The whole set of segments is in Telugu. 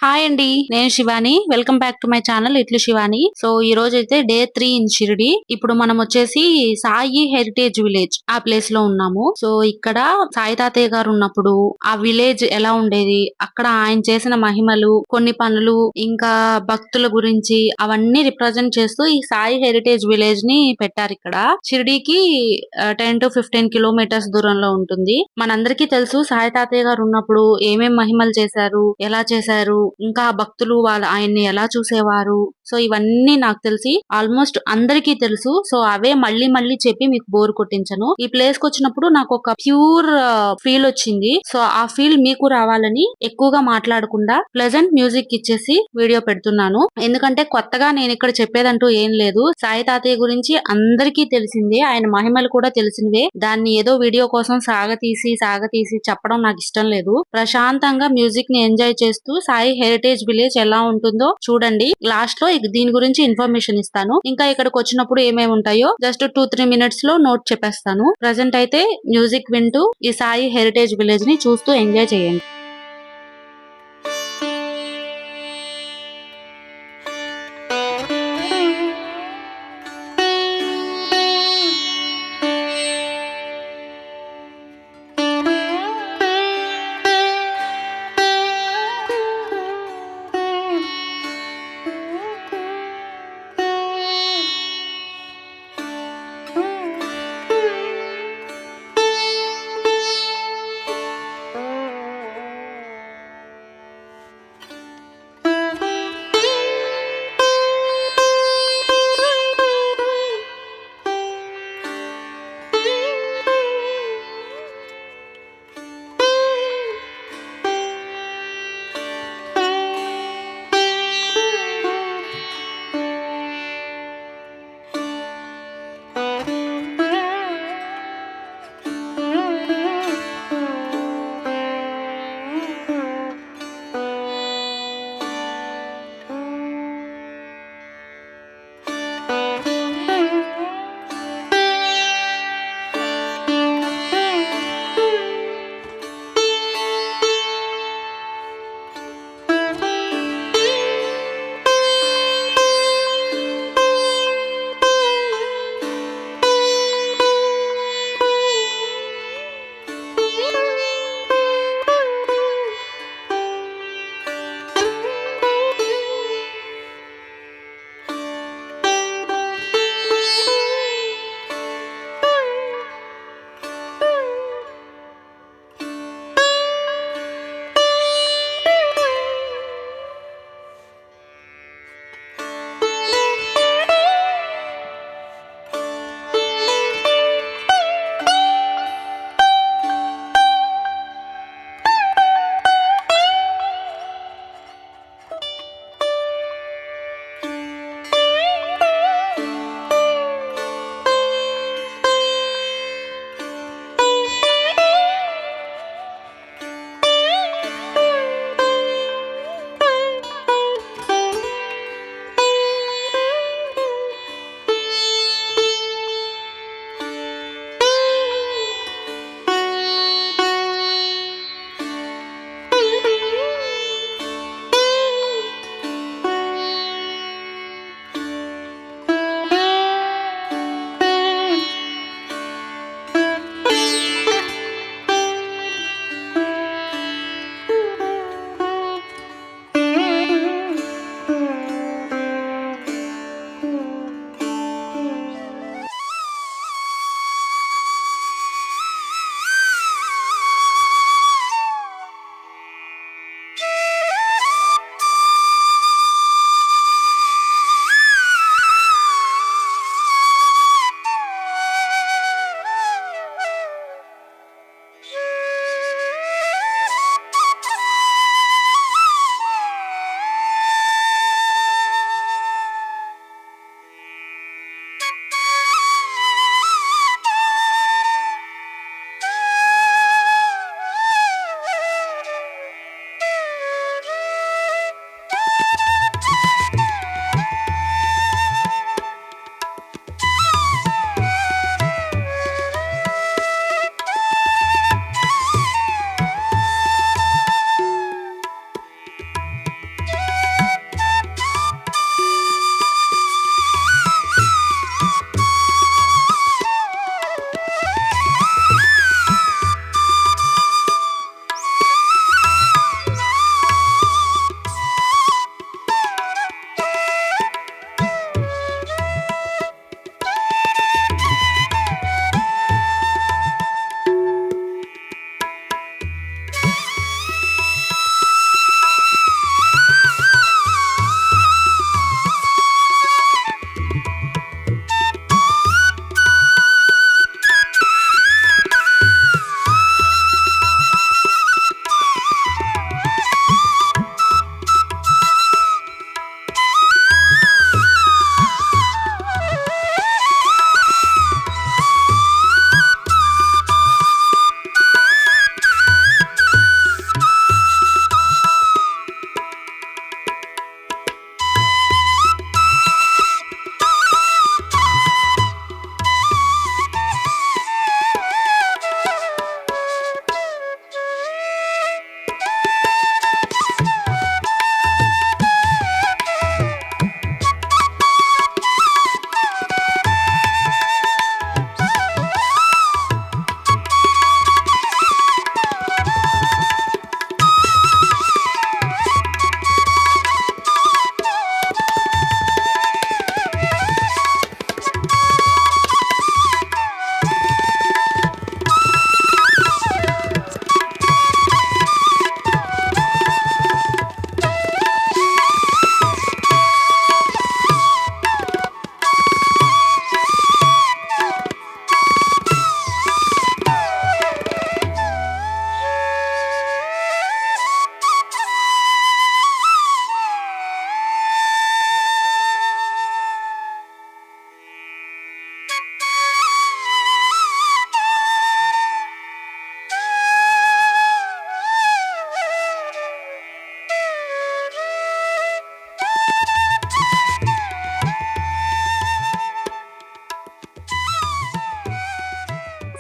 హాయ్ అండి, నేను Shivani. Welcome back to my channel ఇట్లు శివాని. సో ఈ రోజు అయితే డే 3 ఇన్ షిరిడి. ఇప్పుడు మనం వచ్చేసి సాయి హెరిటేజ్ విలేజ్ ఆ ప్లేస్ లో ఉన్నాము. సో ఇక్కడ సాయి తాతయ్య గారు ఉన్నప్పుడు ఆ విలేజ్ ఎలా ఉండేది, అక్కడ ఆయన చేసిన మహిమలు, కొన్ని పనులు, ఇంకా భక్తుల గురించి అవన్నీ రిప్రజెంట్ చేస్తూ ఈ సాయి హెరిటేజ్ విలేజ్ ని పెట్టారు. ఇక్కడ షిరిడీకి 10 to 15 కిలోమీటర్స్ దూరంలో ఉంటుంది. మనందరికీ తెలుసు సాయి తాతయ్య గారు ఉన్నప్పుడు ఏమేం మహిమలు చేశారు, ఎలా చేశారు, ఇంకా భక్తులు వాళ్ళు ఆయన్ని ఎలా చూసేవారు. సో ఇవన్నీ నాకు తెలిసి ఆల్మోస్ట్ అందరికీ తెలుసు. సో అవే మళ్ళీ మళ్ళీ చెప్పి మీకు బోర్ కొట్టించను. ఈ ప్లేస్ కి వచ్చినప్పుడు నాకు ఒక ప్యూర్ ఫీల్ వచ్చింది. సో ఆ ఫీల్ మీకు రావాలని ఎక్కువగా మాట్లాడకుండా ప్లెజెంట్ మ్యూజిక్ ఇచ్చేసి వీడియో పెడుతున్నాను. ఎందుకంటే కొత్తగా నేను ఇక్కడ చెప్పేదంటూ ఏం లేదు. సాయి తాతయ్య గురించి అందరికీ తెలిసిందే, ఆయన మహిమలు కూడా తెలిసినవే. దాన్ని ఏదో వీడియో కోసం సాగతీసి చెప్పడం నాకు ఇష్టం లేదు. ప్రశాంతంగా మ్యూజిక్ ని ఎంజాయ్ చేస్తూ సాయి హెరిటేజ్ విలేజ్ ఎలా ఉంటుందో చూడండి. లాస్ట్ లో దీని గురించి ఇన్ఫర్మేషన్ ఇస్తాను. ఇంకా ఇక్కడికి వచ్చినప్పుడు ఏమేమి ఉంటాయో జస్ట్ 2-3 మినిట్స్ లో నోట్ చెప్పేస్తాను. ప్రజెంట్ అయితే మ్యూజిక్ వింటూ ఈ సాయి హెరిటేజ్ విలేజ్ ని చూస్తూ ఎంజాయ్ చేయండి.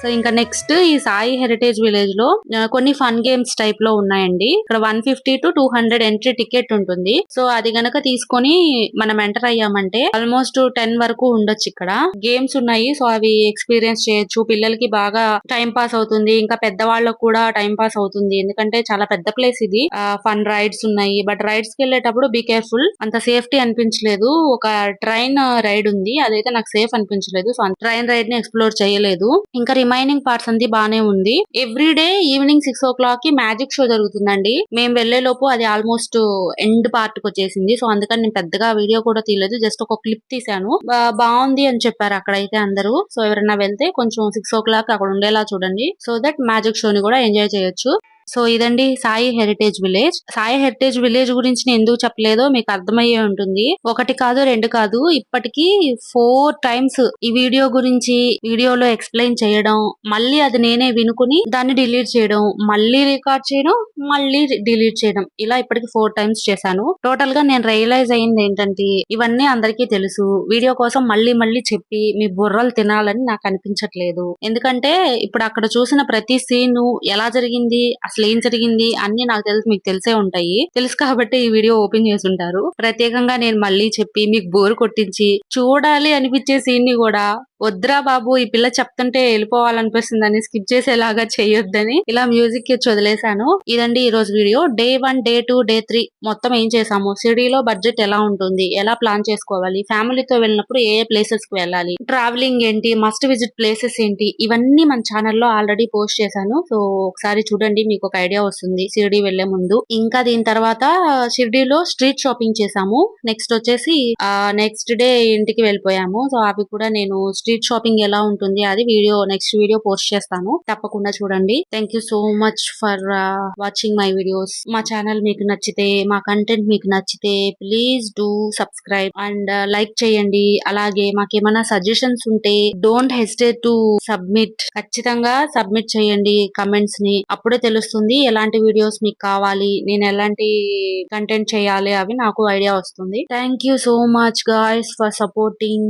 సో ఇంకా నెక్స్ట్ ఈ సాయి హెరిటేజ్ విలేజ్ లో కొన్ని ఫన్ గేమ్స్ టైప్ లో ఉన్నాయండి. ఇక్కడ 150 to 200 ఎంట్రీ టికెట్ ఉంటుంది. సో అది గనక తీసుకొని మనం ఎంటర్ అయ్యామంటే ఆల్మోస్ట్ 10 వరకు ఉండొచ్చు. ఇక్కడ గేమ్స్ ఉన్నాయి. సో అవి ఎక్స్పీరియన్స్ చేయొచ్చు. పిల్లలకి బాగా టైం పాస్ అవుతుంది. ఇంకా పెద్దవాళ్ళకు కూడా టైం పాస్ అవుతుంది. ఎందుకంటే చాలా పెద్ద ప్లేస్ ఇది. ఫన్ రైడ్స్ ఉన్నాయి. బట్ రైడ్స్ కి వెళ్ళేటప్పుడు బీ కేర్ఫుల్. అంత సేఫ్టీ అనిపించలేదు. ఒక ట్రైన్ రైడ్ ఉంది. అదైతే నాకు సేఫ్ అనిపించలేదు. సో ట్రైన్ రైడ్ ని ఎక్స్ప్లోర్ చేయలేదు. ఇంకా రిమైనింగ్ పార్ట్స్ అంతా బానే ఉంది. ఎవ్రీ డే ఈవినింగ్ 6 o'clock కి మ్యాజిక్ షో జరుగుతుందండి. మేము వెళ్లే లోపు అది ఆల్మోస్ట్ ఎండ్ పార్ట్ కి వచ్చేసింది. సో అందుకని నేను పెద్దగా వీడియో కూడా తీయలేదు. జస్ట్ ఒక క్లిప్ తీసాను. బాగుంది అని చెప్పారు అక్కడైతే అందరూ. సో ఎవరైనా వెళ్తే కొంచెం 6 o'clock అక్కడ ఉండేలా చూడండి. సో దట్ మ్యాజిక్ షో ని కూడా ఎంజాయ్ చేయొచ్చు. సో ఇదండి Sai heritage village. Sai heritage village గురించి నేను ఎందుకు చెప్పలేదో మీకు అర్థమయ్యే ఉంటుంది. ఒకటి కాదు, రెండు కాదు, ఇప్పటికి 4 times ఈ వీడియో గురించి వీడియోలో ఎక్స్ప్లెయిన్ చేయడం, మళ్ళీ అది నేనే వినుకుని దాన్ని డిలీట్ చేయడం, మళ్ళీ రికార్డ్ చేయడం, మళ్ళీ డిలీట్ చేయడం, ఇలా ఇప్పటికి 4 times చేశాను. టోటల్ గా నేను రియలైజ్ అయింది ఏంటంటే ఇవన్నీ అందరికీ తెలుసు. వీడియో కోసం మళ్ళీ మళ్ళీ చెప్పి మీ బుర్రలు తినాలని నాకు అనిపించట్లేదు. ఎందుకంటే ఇప్పుడు అక్కడ చూసిన ప్రతి సీన్ ఎలా జరిగింది, అసలు ఏం జరిగింది అన్ని నాకు తెలుసు, మీకు తెలిసే ఉంటాయి. తెలుసు కాబట్టి ఈ వీడియో ఓపెన్ చేసి ఉంటారు. ప్రత్యేకంగా నేను మళ్ళీ చెప్పి మీకు బోర్ కొట్టించి చూడాలి అనిపించే సీన్ ని కూడా వద్దురా బాబు ఈ పిల్ల చెప్తుంటే వెళ్ళిపోవాలనిపిస్తుందని స్కిప్ చేసేలాగా చేయొద్దని ఇలా మ్యూజిక్ ఇచ్చి వదిలేశాను. ఇదండి ఈ రోజు వీడియో. డే 1, డే 2, డే 3 మొత్తం ఏం చేసాము, సిటీలో బడ్జెట్ ఎలా ఉంటుంది, ఎలా ప్లాన్ చేసుకోవాలి, ఫ్యామిలీతో వెళ్ళినప్పుడు ఏ ప్లేసెస్ కి వెళ్ళాలి, ట్రావెలింగ్ ఏంటి, మస్ట్ విజిట్ ప్లేసెస్ ఏంటి, ఇవన్నీ మన ఛానల్లో ఆల్రెడీ పోస్ట్ చేశాను. సో ఒకసారి చూడండి, మీకు ఒక ఐడియా వస్తుంది షిరిడి వెళ్లే ముందు. ఇంకా దీని తర్వాత షిరిడిలో స్ట్రీట్ షాపింగ్ చేసాము. నెక్స్ట్ వచ్చేసి నెక్స్ట్ డే ఇంటికి వెళ్ళిపోయాము. సో అవి కూడా నేను స్ట్రీట్ షాపింగ్ ఎలా ఉంటుంది అది నెక్స్ట్ వీడియో పోస్ట్ చేస్తాను. తప్పకుండా చూడండి. Thank you so much for watching my videos. మా ఛానల్ మీకు నచ్చితే, మా కంటెంట్ మీకు నచ్చితే please do subscribe and like చేయండి. అలాగే మాకేమైనా సజెషన్స్ ఉంటే డోంట్ హెసిటేట్ టు సబ్మిట్. ఖచ్చితంగా సబ్మిట్ చేయండి కమెంట్స్ ని. అప్పుడే తెలుస్తుంది ఎలాంటి వీడియోస్ మీకు కావాలి, నేను ఎలాంటి కంటెంట్ చేయాలి, అవి నాకు ఐడియా వస్తుంది. Thank you so much guys for supporting.